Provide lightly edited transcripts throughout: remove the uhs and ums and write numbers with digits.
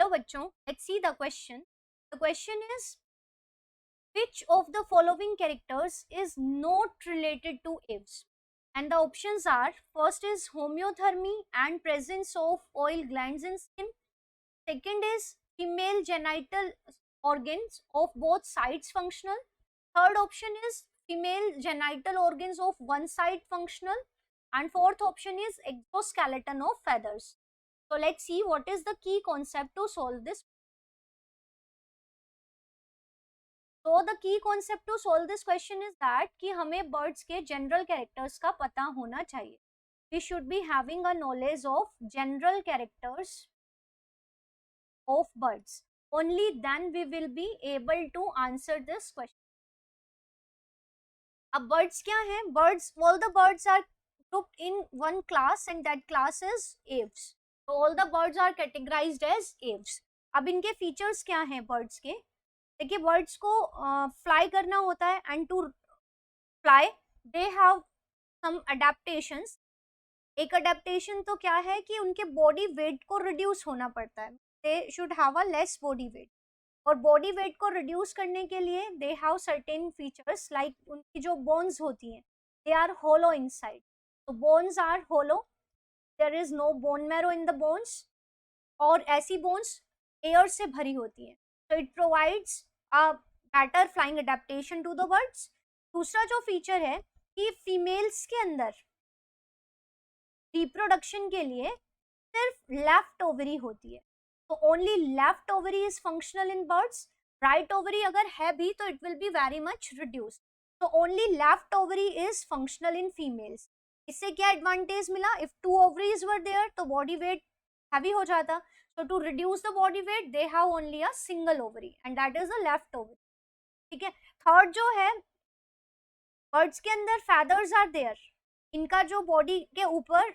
Hello बच्चों, let's see the question. The question is which of the following characters is not related to aves? And the options are: first is homeothermy and presence of oil glands in skin. Second is female genital organs of both sides functional. Third option is female genital organs of one side functional. And fourth option is exoskeleton of feathers. So let's see what is the key concept to solve this. So the key concept to solve this question is that कि हमें birds के general characters का पता होना चाहिए. We should be having a knowledge of general characters of birds. Only then we will be able to answer this question. अब birds क्या हैं? Birds, all the birds are grouped in one class and that class is aves. So all the birds are categorized as aves. अब इनके features क्या हैं birds के? देखिए birds को फ्लाई करना होता है and to fly they have some adaptations. एक अडेप्टेशन तो क्या है कि उनके बॉडी वेट को रिड्यूस होना पड़ता है. They should have a less body weight और बॉडी वेट को रिड्यूस करने के लिए they have certain features like उनकी जो बोन्स होती हैं दे आर होलो इनसाइड. तो bones are hollow, there is no bone marrow in the bones और ऐसी बोन्स एयर से भरी होती हैं. So it provides a better flying adaptation to the birds. दूसरा जो फीचर है कि फीमेल्स के अंदर रिप्रोडक्शन के लिए सिर्फ लेफ्ट ओवरी होती है. तो only left ovary is functional in birds. Right ovary अगर है भी तो it will be very much reduced. तो only left ovary is functional in females. इससे क्या एडवांटेज मिला? If two ovaries were there तो बॉडी वेट हैवी हो जाता. So to reduce the body weight, they have only a single ovary, and that is the left ovary. ठीक है. Third जो है, बर्ड्स के अंदर feathers are there. इनका जो बॉडी के ऊपर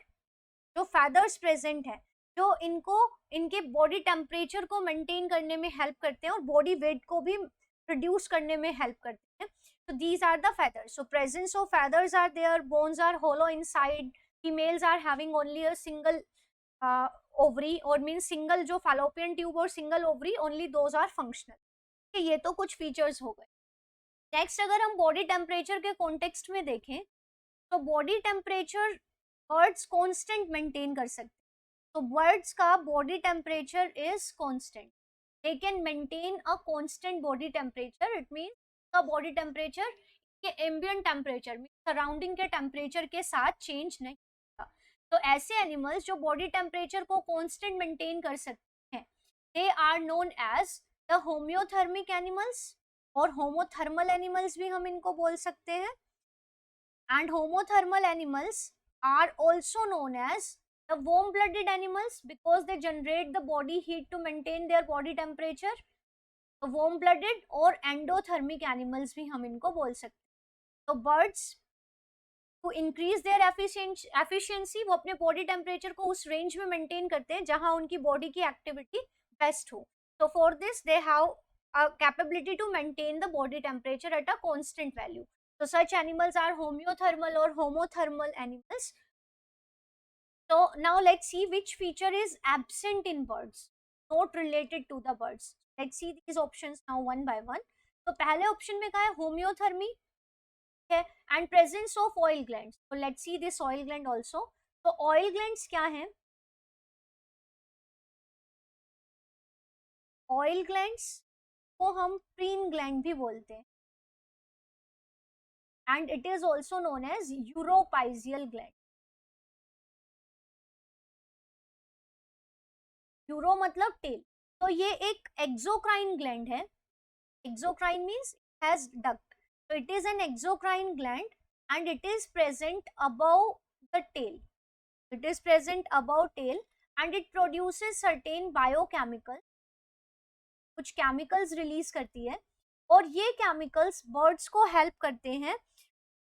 जो feathers प्रेजेंट है, जो इनको इनके बॉडी टेम्परेचर को मेंटेन करने में हेल्प करते हैं और बॉडी वेट को भी रिड्यूस करने में हेल्प करते हैं. So these are the feathers. So presence of feathers are there. Bones are hollow inside. Females are having only a single ovary और means single जो fallopian tube और single ovary, only those are functional. ये तो कुछ features हो गए. Next अगर हम बॉडी टेम्परेचर के कॉन्टेक्स्ट में देखें तो body temperature birds constant maintain कर सकते हैं. तो बर्ड्स का body temperature is constant. They can maintain a constant body temperature. It means का बॉडी टेम्परेचर के एम्बिएंट टेम्परेचर सराउंडिंग के टेम्परेचर के साथ चेंज नहीं. तो ऐसे एनिमल्स जो बॉडी टेम्परेचर को कांस्टेंट मेंटेन कर सकते हैं they are known as the homeothermic animals और होमोथर्मल एनिमल्स भी हम इनको बोल सकते हैं. And होमोथर्मल animals are also known as the warm blooded animals because they generate the body heat to maintain their body temperature. तो वार्म ब्लडेड और endothermic animals भी हम इनको बोल सकते हैं. तो birds to increase their efficiency वो अपने बॉडी टेम्परेचर को उस रेंज में मेंटेन करते हैं जहां उनकी बॉडी की एक्टिविटी बेस्ट हो. तो for this they have a capability to maintain the body temperature at a constant value. So such animals are homeothermal or homothermal animals. So now let's see which feature is absent in birds, not related to the birds. Let's see these options now one by one. तो पहले option में क्या है? Homeothermy है and presence of oil glands. तो let's see this oil gland also. तो oil glands क्या है? ऑयल ग्लैंड्स को हम प्रीन ग्लैंड भी बोलते हैं and it is also known as uropysial gland. Euro मतलब टेल. तो ये एक एक्सोक्राइन ग्लैंड है. Exocrine means has duct. so it is an exocrine gland and it is present above the tail. It is present above tail and it produces certain biochemical, कुछ chemicals release करती है और ये chemicals birds को help करते हैं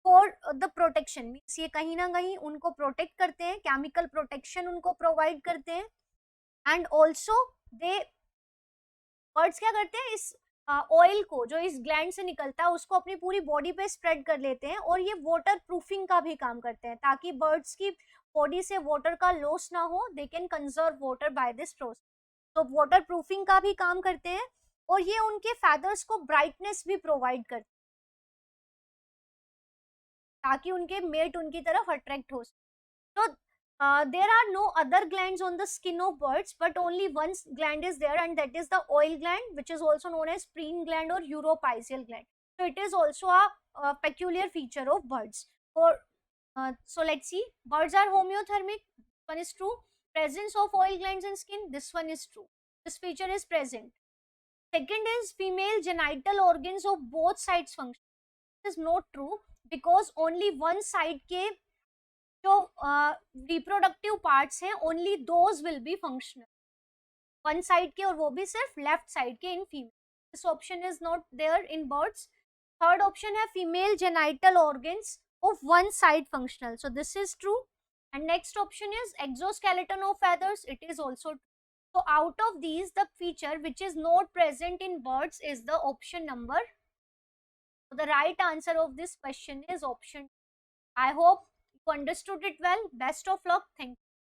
for the protection. Means ये कहीं ना कहीं उनको प्रोटेक्ट करते हैं, केमिकल प्रोटेक्शन उनको प्रोवाइड करते हैं. एंड ऑल्सो दे बर्ड्स क्या करते हैं? इस ऑयल को जो इस ग्लैंड से निकलता है उसको अपनी पूरी बॉडी पे स्प्रेड कर लेते हैं और ये वाटर प्रूफिंग का भी काम करते हैं ताकि बर्ड्स की बॉडी से वाटर का लॉस ना हो. They can conserve water by this process. तो वाटर प्रूफिंग का भी काम करते हैं और ये उनके फेदर्स को ब्राइटनेस भी प्रोवाइड करते हैं ताकि उनके मेट उनकी तरफ अट्रैक्ट हो सके। तो there are no other glands on the skin of birds, but only one gland is there, and that is the oil gland, which is also known as preen gland or uropysial gland. So it is also a peculiar feature of birds. So let's see. Birds are homeothermic. One is true. Presence of oil glands in skin. This one is true. This feature is present. Second is female genital organs of both sides function. This is not true because only one side के जो reproductive parts हैं only those will be functional, one side के और वो भी सिर्फ left side के in female. This option is not there in birds. Third option है female genital organs of one side functional, so this is true. And next option is exoskeleton of feathers, it is also true. So out of these the feature which is not present in birds is the option number. So the right answer of this question is option. I hope you understood it well. Best of luck. Thank you.